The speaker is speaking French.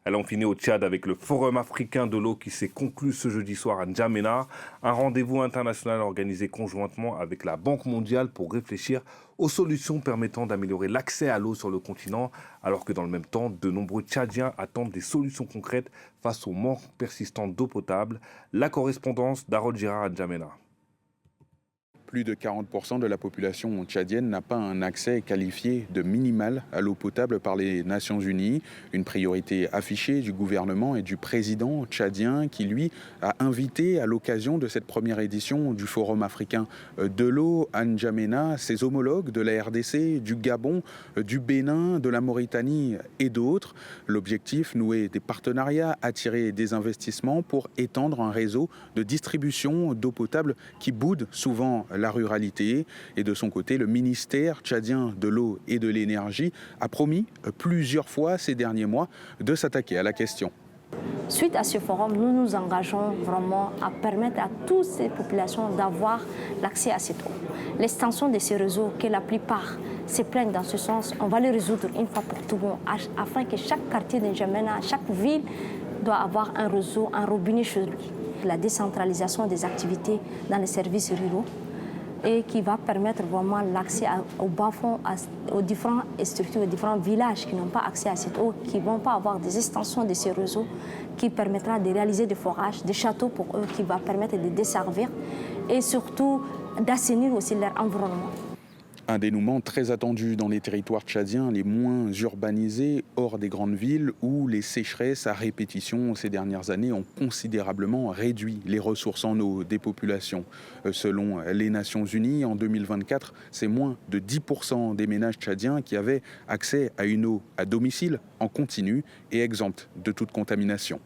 Elle en finit au Tchad avec le Forum africain de l'eau qui s'est conclu ce jeudi soir à N'Djamena, un rendez-vous international organisé conjointement avec la Banque mondiale pour réfléchir aux solutions permettant d'améliorer l'accès à l'eau sur le continent, alors que dans le même temps, de nombreux Tchadiens attendent des solutions concrètes face au manque persistant d'eau potable. La correspondance d'Harold Girard à N'Djamena. Plus de 40% de la population tchadienne n'a pas un accès qualifié de minimal à l'eau potable par les Nations Unies. Une priorité affichée du gouvernement et du président tchadien qui, lui, a invité à l'occasion de cette première édition du Forum africain de l'eau à N'Djamena ses homologues de la RDC, du Gabon, du Bénin, de la Mauritanie et d'autres. L'objectif, nouer des partenariats, attirer des investissements pour étendre un réseau de distribution d'eau potable qui boude souvent la ruralité. Et de son côté, le ministère tchadien de l'eau et de l'énergie a promis plusieurs fois ces derniers mois de s'attaquer à la question. Suite à ce forum, nous nous engageons vraiment à permettre à toutes ces populations d'avoir l'accès à cette eau. L'extension de ces réseaux, que la plupart se plaignent dans ce sens, on va les résoudre une fois pour tout bon, afin que chaque quartier de N'Djamena, chaque ville doit avoir un réseau, un robinet chez lui. La décentralisation des activités dans les services ruraux, et qui va permettre vraiment l'accès au bas-fond, aux différentes structures, aux différents villages qui n'ont pas accès à cette eau, qui ne vont pas avoir des extensions de ces réseaux, qui permettra de réaliser des forages, des châteaux pour eux, qui va permettre de desservir et surtout d'assainir aussi leur environnement. Un dénouement très attendu dans les territoires tchadiens les moins urbanisés, hors des grandes villes, où les sécheresses à répétition ces dernières années ont considérablement réduit les ressources en eau des populations. Selon les Nations Unies, en 2024, c'est moins de 10% des ménages tchadiens qui avaient accès à une eau à domicile, en continu et exempte de toute contamination.